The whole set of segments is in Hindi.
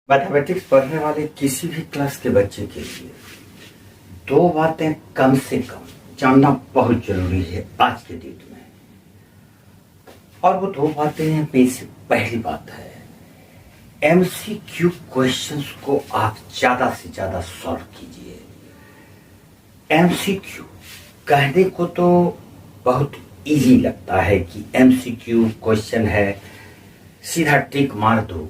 मैथमेटिक्स पढ़ने वाले किसी भी क्लास के बच्चे के लिए दो बातें कम से कम जानना बहुत जरूरी है आज के डेट में। और वो दो बातें हैं। बेसिक पहली बात है, एमसीक्यू क्वेश्चंस को आप ज्यादा से ज्यादा सॉल्व कीजिए। एमसीक्यू कहने को तो बहुत इजी लगता है कि एमसीक्यू क्वेश्चन है, सीधा टिक मार दो,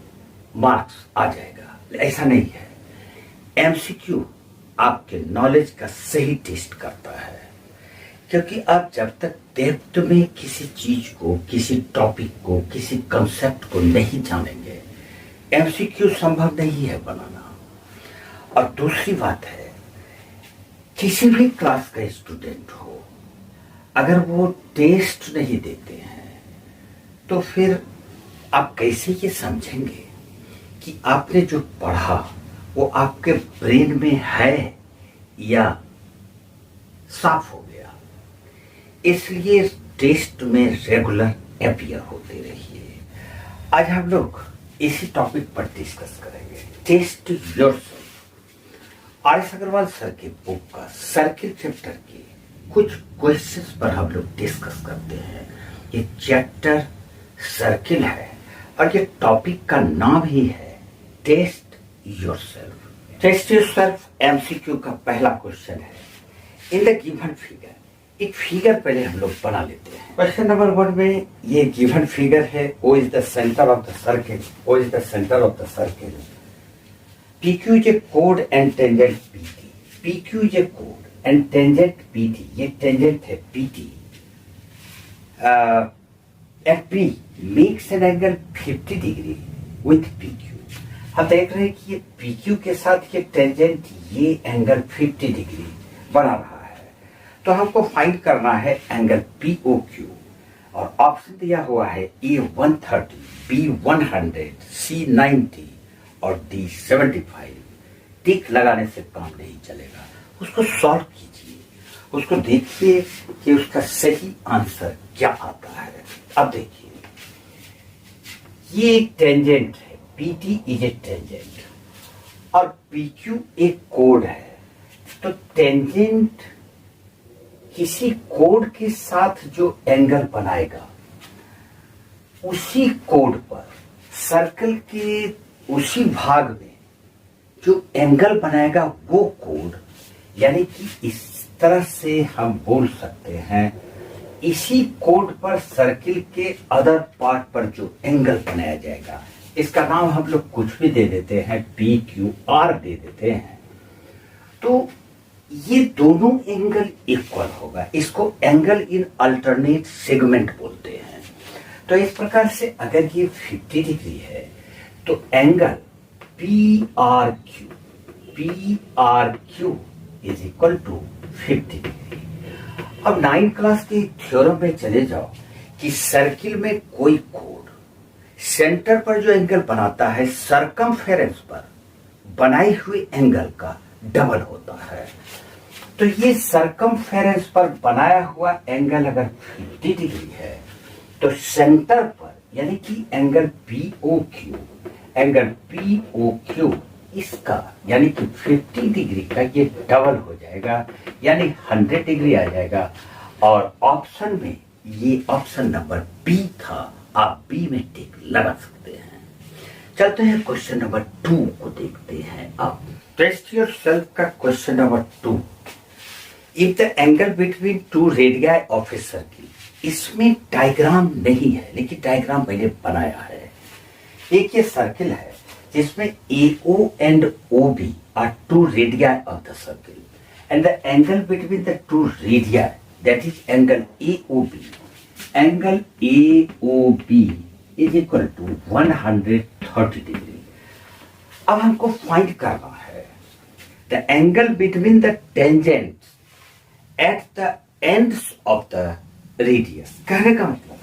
मार्क्स आ जाएगा। ऐसा नहीं है। एमसीक्यू आपके नॉलेज का सही टेस्ट करता है, क्योंकि आप जब तक डेप्थ में किसी चीज को, किसी टॉपिक को, किसी कंसेप्ट को नहीं जानेंगे, एमसीक्यू संभव नहीं है बनाना। और दूसरी बात है, किसी भी क्लास का स्टूडेंट हो, अगर वो टेस्ट नहीं देते हैं तो फिर आप कैसे ये समझेंगे कि आपने जो पढ़ा वो आपके ब्रेन में है या साफ हो गया। इसलिए टेस्ट में रेगुलर अपीयर होते रहिए। आज हम लोग इसी टॉपिक पर डिस्कस करेंगे, test yourself. R S. Agarwal sir के बुक का सर्किल चैप्टर के कुछ क्वेश्चंस पर हम लोग डिस्कस करते हैं। ये चैप्टर सर्किल है और ये टॉपिक का नाम ही है test yourself. Test yourself MCQ का पहला क्वेश्चन है, इन द गिवन फिगर। एक फिगर पहले हम लोग बना लेते हैं। क्वेश्चन नंबर 1 में ये गिवन फिगर है, O is the centre of the circle, O is the centre of the circle. PQ is a chord and tangent PT. PQ is a chord and tangent PT. ये tangent है PT. FP makes an angle 50 degree with PQ. हम देख रहे हैं कि ये PQ के साथ ये tangent ये एंगल 50 डिग्री बना रहा है। तो हमको फाइंड करना है एंगल POQ, और ऑप्शन दिया हुआ है A 130, B 100, C 90 और D 75। टिक लगाने से काम नहीं चलेगा, उसको सॉल्व कीजिए, उसको देखिए कि उसका सही आंसर क्या आता है। अब देखिए, ये एक टेंजेंट है, PT इज ए टेंजेंट और PQ एक कोड है। तो टेंजेंट किसी कोड के साथ जो एंगल बनाएगा, उसी कोड पर सर्कल के उसी भाग में जो एंगल बनाएगा वो कोड, यानी कि इस तरह से हम बोल सकते हैं, इसी कोड पर सर्किल के अदर पार्ट पर जो एंगल बनाया जाएगा, इसका नाम हम लोग कुछ भी दे देते हैं, PQR दे देते हैं। तो ये दोनों एंगल इक्वल होगा, इसको एंगल इन अल्टरनेट सेगमेंट बोलते हैं। तो इस प्रकार से अगर ये 50 डिग्री है तो angle PRQ is equal to 50 degree. अब 9 क्लास के थ्योरम में चले जाओ कि सर्किल में कोई कोड सेंटर पर जो एंगल बनाता है, सरकमफेरेंस पर बनाए हुए एंगल का डबल होता है। तो ये सरकमफेरेंस पर बनाया हुआ एंगल अगर 50 डिग्री है तो सेंटर पर, यानी कि एंगल POQ इसका यानी कि 50 डिग्री का ये डबल हो जाएगा, यानी 100 डिग्री आ जाएगा। और ऑप्शन में ये ऑप्शन नंबर B था, आप B में टिक लगा सकते हैं। चलते हैं क्वेश्चन नंबर 2 को देखते हैं। अब टेस्ट योरसेल्फ का question number 2, if the angle between two radii of a circle. इसमें डायग्राम नहीं है, लेकिन डायग्राम मैंने बनाया है। एक ये सर्किल है जिसमें AO and OB are two radii of the circle, and the angle between the two radii, that is angle AOB is equal to 130 degree. अब हमको फाइंड करना है the angle between the tangents at the ends of the radius। कहने का मतलब है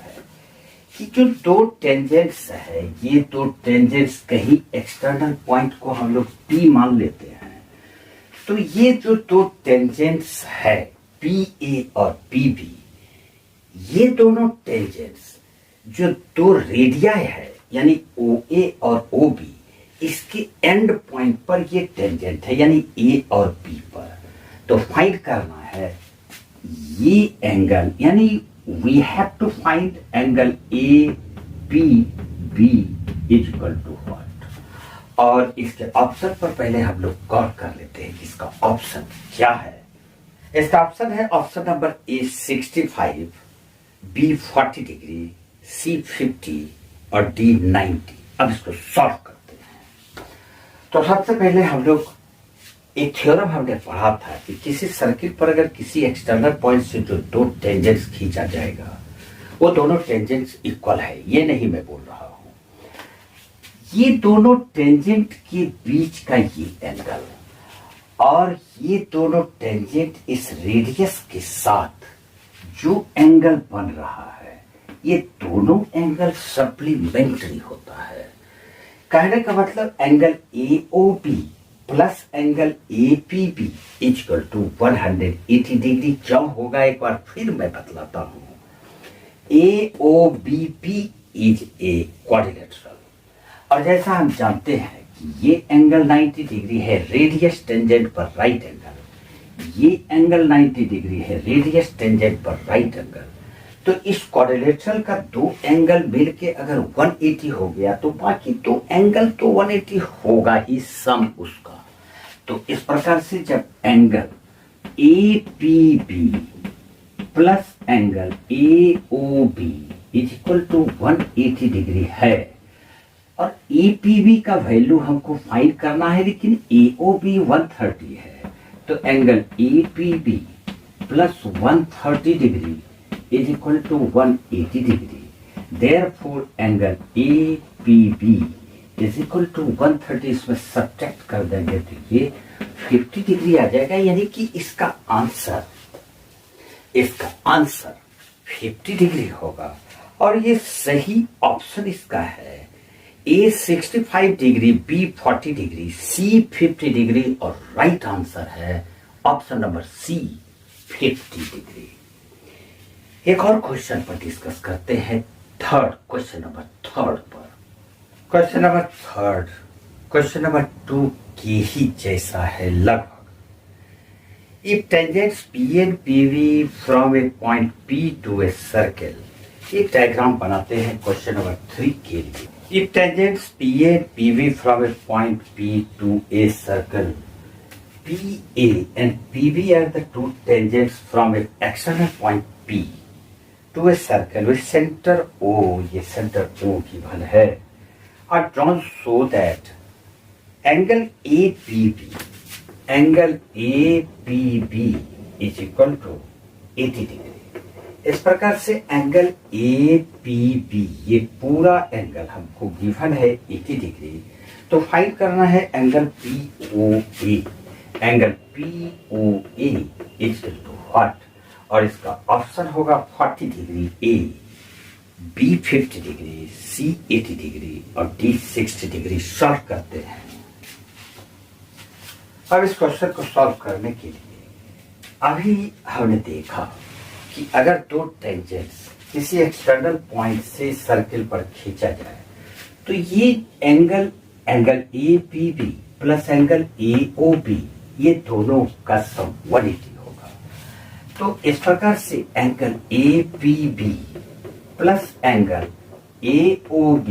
कि जो दो टेंजेंट्स है, ये दो टेंजेंट्स कहीं एक्सटर्नल पॉइंट को हम लोग P मान लेते हैं। तो ये जो दो टेंजेंट्स है PA और PB, ये दोनों टेंजेंट्स जो दो रेडियाई है, यानी OA और OB, इसके एंड पॉइंट पर ये टेंजेंट है, यानी ए और बी पर। तो फाइंड करना है ये एंगल, यानी we have to find angle A P B is equal to what. और इसके ऑप्शन पर पहले हम लोग गौर कर लेते हैं कि इसका ऑप्शन क्या है। इसका ऑप्शन है option number A 65, B 40 degree, C 50 और डी 90। अब इसको सॉल्व करते हैं। तो सबसे पहले हम लोग एक थ्योरम हमने पढ़ा था कि किसी सर्किल पर अगर किसी एक्सटर्नल पॉइंट से जो दो टेंजेंट्स खींचा जाएगा वो दोनों टेंजेंट्स इक्वल है। ये नहीं मैं बोल रहा हूं, ये दोनों टेंजेंट के बीच का ये एंगल और ये दोनों टेंजेंट इस रेडियस के साथ जो एंगल बन रहा है, ये दोनों एंगल सप्लीमेंट्री होता है। कहने का मतलब angle A O B plus angle A P B equal to 180 degree. क्यों होगा एक बार फिर मैं बतलाता हूं। A O B P is a quadrilateral, और जैसा हम जानते हैं कि ये एंगल 90 डिग्री है रेडियस टेंजेंट पर राइट एंगल, ये एंगल 90 डिग्री है रेडियस टेंजेंट पर राइट एंगल। तो इस क्वाड्रिलेटरल का दो एंगल मिलके अगर 180 हो गया तो बाकी दो एंगल तो 180 होगा ही, सम उसका। तो इस प्रकार से जब angle A P B plus angle A O B is equal to 180 degree है और ए पी बी का वैल्यू हमको फाइंड करना है, लेकिन ए ओ बी 130 है, तो angle A P B plus 130 degree is equal to 180 degree. Therefore, angle APB is equal to 130। इसमें सब्ट्रैक्ट कर देंगे तो ये 50 डिग्री आ जाएगा, यानी कि इसका आंसर 50 डिग्री होगा। और ये सही ऑप्शन इसका है। A 65 degree, B 40 degree, C 50 degree और राइट आंसर है ऑप्शन नंबर सी 50 डिग्री। एक और क्वेश्चन पर डिस्कस करते हैं, क्वेश्चन नंबर थर्ड पर। क्वेश्चन नंबर 2 के ही जैसा है लगभग। If tangents P and P V from a point P to a circle. एक डायग्राम बनाते हैं क्वेश्चन नंबर 3 के लिए। If tangents P and P V from a point P to a circle, PA and PB are the two tangents from an external point P to a circle with center O, ये center O given है, are drawn so that angle APB is equal to 80 degree। इस प्रकार से एंगल APB, ये पूरा एंगल हमको गिवन है 80 डिग्री। तो फाइंड करना है angle POA। Angle POA is to what, और इसका ऑप्शन होगा 40 degree A, B 50 degree, C 80 degree और D 60 डिग्री। सॉल्व करते हैं। अब इस क्वेश्चन को सॉल्व करने के लिए अभी हमने देखा कि अगर दो टेंजेंट्स किसी एक्सटर्नल पॉइंट से सर्किल पर खींचा जाए तो ये angle APB plus angle AOB, ये दोनों का सम 180 होगा। तो इस प्रकार से angle APB plus angle AOB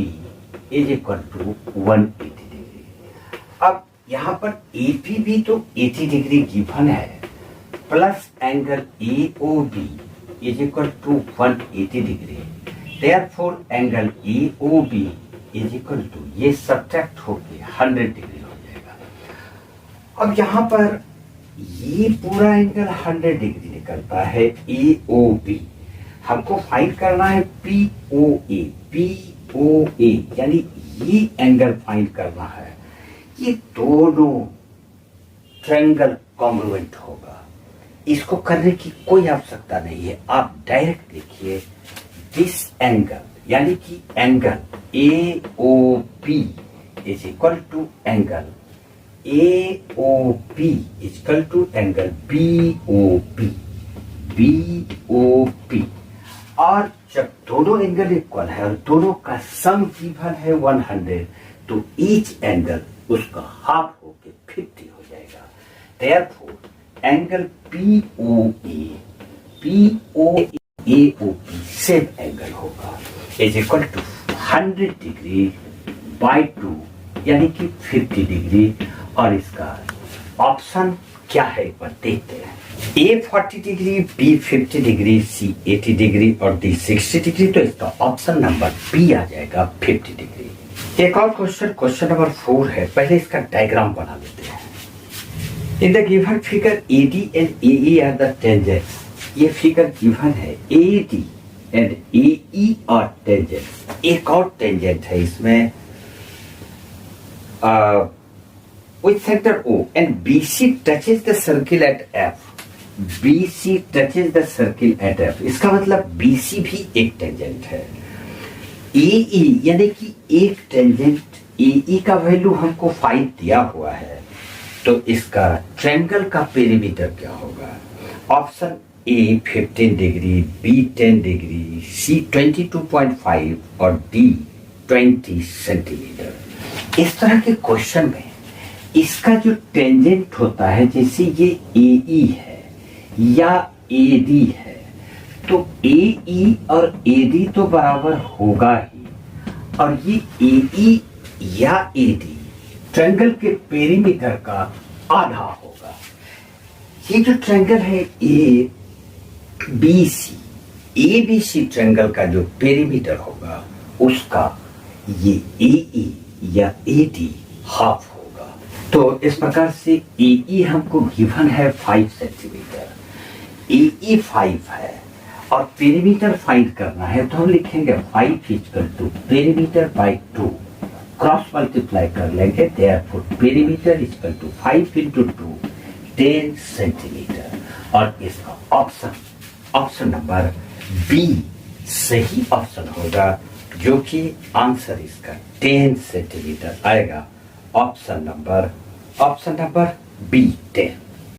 is equal to 180 degree. अब यहाँ पर APB तो 80 डिग्री गिवन है, plus angle AOB is equal to 180 degree. Therefore angle AOB is equal to, ये सब्ट्रैक्ट होके 100 डिग्री हो जाएगा। अब यहाँ पर ये पूरा एंगल 100 डिग्री निकलता है AOB। हमको फाइंड करना है POA, यानी ये एंगल फाइंड करना है। ये दोनों ट्रायंगल कॉन्ग्रुएंट होगा। इसको करने की कोई आवश्यकता नहीं है, आप डायरेक्ट देखिए दिस एंगल, यानी कि angle AOP is equal to angle AOP is equal to angle BOP। और जब दोनों एंगल इक्वल है और दोनों का सम गिवन है 100, तो ईच एंगल उसका हाफ होके 50 हो जाएगा। Therefore angle POAOP same angle होगा is equal to 100 degree by 2 यानी कि 50 डिग्री। और इसका ऑप्शन क्या है एक बार देखते हैं। A 40 degree, B 50 degree, C 80 degree और D 60 डिग्री। तो इसका ऑप्शन नंबर B आ जाएगा 50 डिग्री। एक और क्वेश्चन नंबर 4 है। पहले इसका डायग्राम बना लेते हैं। In the given figure AD and AE are the tangents. ये फिगर गिवन है AD एंड AE और टेंजेंट्स। एक और टेंजेंट है इसमें with center O and BC touches the circle at F. BC touches the circle at F. इसका मतलब BC भी एक टेंजेंट है। AE यानी कि एक टेंजेंट AE का वैल्यू हमको 5 दिया हुआ है। तो इसका ट्रायंगल का पेरीमीटर क्या होगा? Option A 15 degree, B 10 degree, C 22.5 और D 20 सेंटीमीटर। इस तरह के क्वेश्चन में इसका जो टेंजेंट होता है, जैसे ये AE है या AD है, तो AE और AD तो बराबर होगा ही, और ये AE या AD ट्रायंगल के पेरीमीटर का आधा होगा। ये जो ट्रायंगल है ABC ट्रायंगल का जो पेरीमीटर होगा उसका ये AE या AD हाफ। तो इस प्रकार से AE हमको गिवन है 5 सेंटीमीटर, AE 5 है और पेरीमीटर फाइंड करना है। तो हम लिखेंगे 5 equal to perimeter by 2, cross multiply कर लेंगे। Therefore perimeter equal to 5 into 2 10 centimetre. और इसका ऑप्शन नंबर B सही ऑप्शन होगा, जो कि आंसर इसका 10 सेंटीमीटर आएगा। Option number B 10।